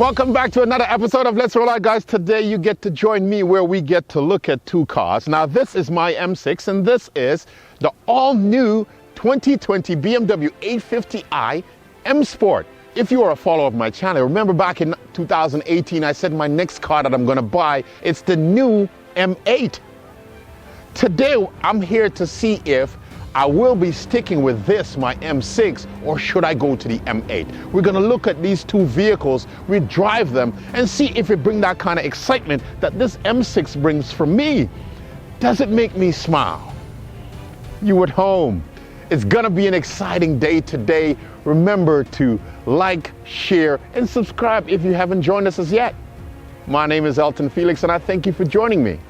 Welcome back to another episode of Let's Roll Out, guys. Today you get to join me where we get to look at two cars. Now this is my M6 and this is the all-new 2020 BMW M850i M Sport. If you are a follower of my channel, remember back in 2018 I said my next car that I'm going to buy, it's the new M8. Today I'm here to see if I will be sticking with this, my M6, or should I go to the M8? We're gonna look at these two vehicles, we drive them, and see if it brings that kind of excitement that this M6 brings for me. Does it make me smile? You at home, it's gonna be an exciting day today. Remember to like, share, and subscribe if you haven't joined us as yet. My name is Elton Felix, and I thank you for joining me.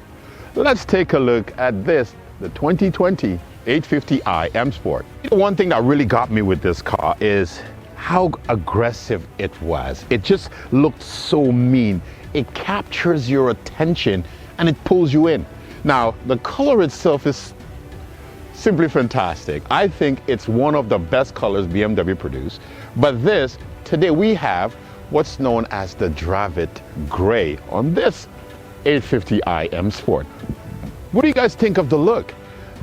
Let's take a look at this, the 2020 M850i M Sport. One thing that really got me with this car is how aggressive it was. It just looked so mean. It captures your attention and it pulls you in. Now, the color itself is simply fantastic. I think it's one of the best colors BMW produced. But this, today we have what's known as the Drive It Gray on this M850i M Sport. What do you guys think of the look?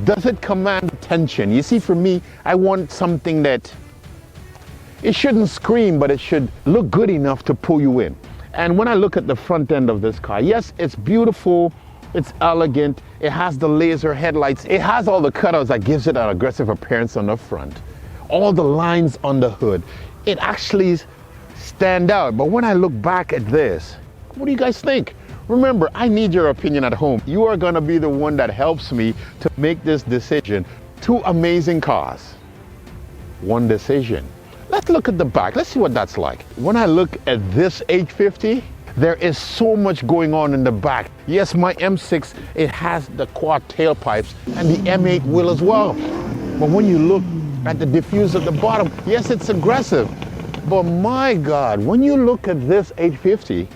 Does it command attention? You see, for me, I want something that it shouldn't scream, but it should look good enough to pull you in. And when I look at the front end of this car, yes, it's beautiful, it's elegant, it has the laser headlights, it has all the cutouts that gives it an aggressive appearance on the front, all the lines on the hood. It actually stands out. But when I look back at this, what do you guys think? Remember, I need your opinion at home. You are going to be the one that helps me to make this decision. Two amazing cars, one decision. Let's look at the back. Let's see what that's like. When I look at this M850, there is so much going on in the back. Yes, my M6, it has the quad tailpipes and the M8 will as well. But when you look at the diffuser at the bottom, yes, it's aggressive. But my God, when you look at this M850,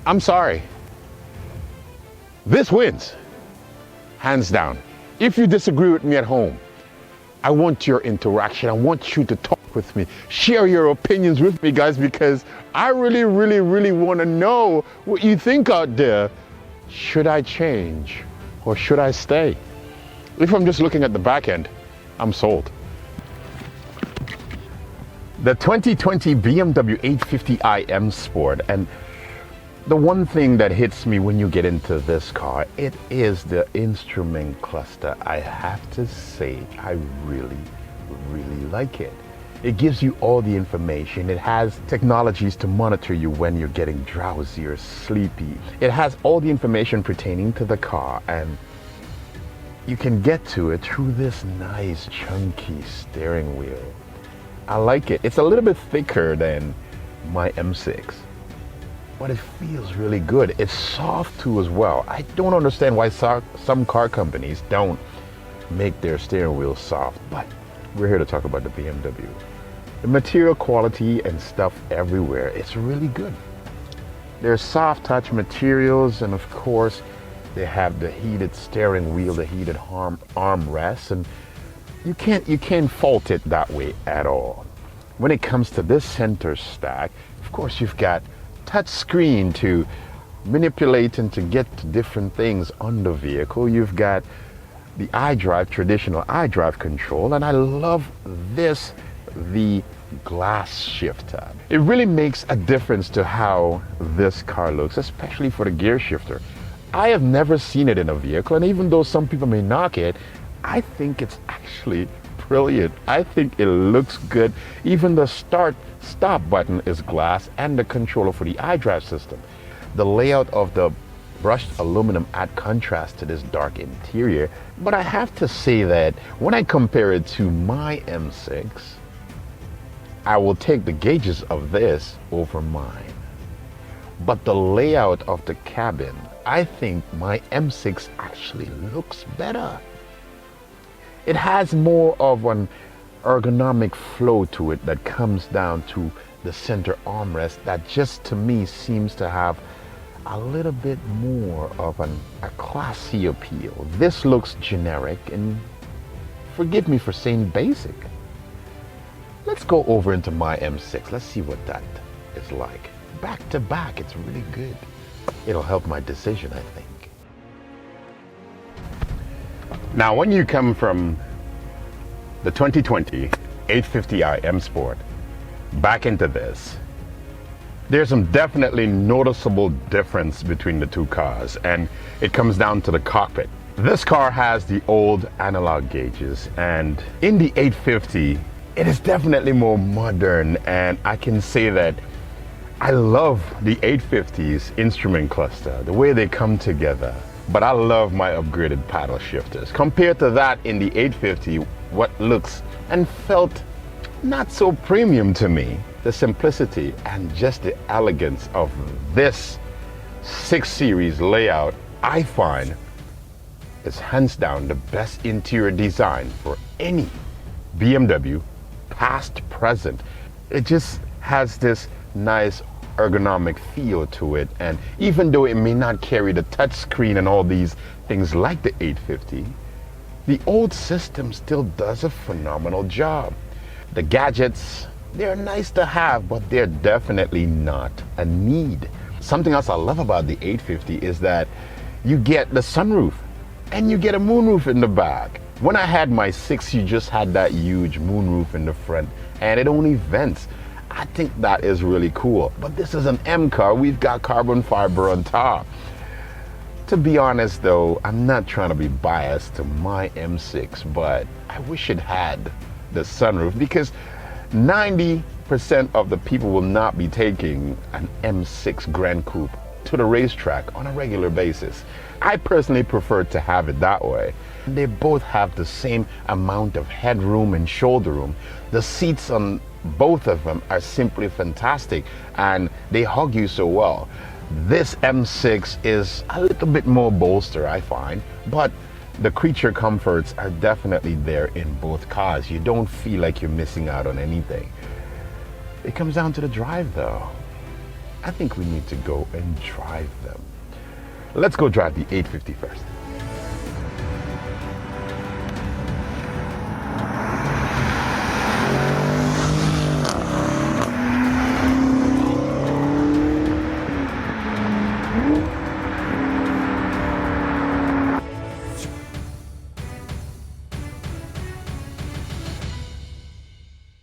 I'm sorry, this wins, hands down. If you disagree with me at home, I want your interaction. I want you to talk with me. Share your opinions with me, guys, because I really want to know what you think out there. Should I change or should I stay? If I'm just looking at the back end, I'm sold. The 2020 BMW M850i M Sport, and the one thing that hits me when you get into this car, it is the instrument cluster. I have to say, I really like it. It gives you all the information. It has technologies to monitor you when you're getting drowsy or sleepy. It has all the information pertaining to the car, and you can get to it through this nice chunky steering wheel. I like it. It's a little bit thicker than my M6. But it feels really good. It's soft too as well. I don't understand why some car companies don't make their steering wheels soft, but we're here to talk about the BMW. The material quality and stuff everywhere, it's really good. There's soft touch materials, and of course they have the heated steering wheel, the heated armrests, and you can't fault it that way at all. When it comes to this center stack, of course you've got touch screen to manipulate and to get to different things on the vehicle. You've got the iDrive, traditional iDrive control, and I love this, the glass shifter. It really makes a difference to how this car looks, especially for the gear shifter. I have never seen it in a vehicle, and even though some people may knock it, I think it's actually brilliant. I think it looks good. Even the stop button is glass, and the controller for the iDrive system. The layout of the brushed aluminum add contrast to this dark interior, but I have to say that when I compare it to my M6, I will take the gauges of this over mine. But the layout of the cabin, I think my M6 actually looks better. It has more of an ergonomic flow to it that comes down to the center armrest that just to me seems to have a little bit more of a classy appeal. This looks generic, and forgive me for saying basic. Let's go over into my M6. Let's see what that is like. Back to back, it's really good. It'll help my decision, I think. Now, when you come from the 2020 850i M Sport back into this, there's some definitely noticeable difference between the two cars, and it comes down to the cockpit. This car has the old analog gauges, and in the 850, it is definitely more modern, and I can say that I love the 850's instrument cluster, the way they come together, but I love my upgraded paddle shifters. Compared to that in the 850, what looks and felt not so premium to me, the simplicity and just the elegance of this 6 Series layout, I find is hands down the best interior design for any BMW, past, present. It just has this nice ergonomic feel to it, and even though it may not carry the touch screen and all these things like the 850, the old system still does a phenomenal job. The gadgets, they're nice to have, but they're definitely not a need. Something else I love about the 850 is that you get the sunroof and you get a moonroof in the back. When I had my 6, you just had that huge moonroof in the front and it only vents. I think that is really cool. But this is an M car. We've got carbon fiber on top. To be honest though, I'm not trying to be biased to my M6, but I wish it had the sunroof, because 90% of the people will not be taking an M6 Gran Coupe to the racetrack on a regular basis. I personally prefer to have it that way. They both have the same amount of headroom and shoulder room. The seats on both of them are simply fantastic and they hug you so well. This M6 is a little bit more bolster, I find, but the creature comforts are definitely there in both cars. You don't feel like you're missing out on anything. It comes down to the drive though. I think we need to go and drive them. Let's go drive the 850 first.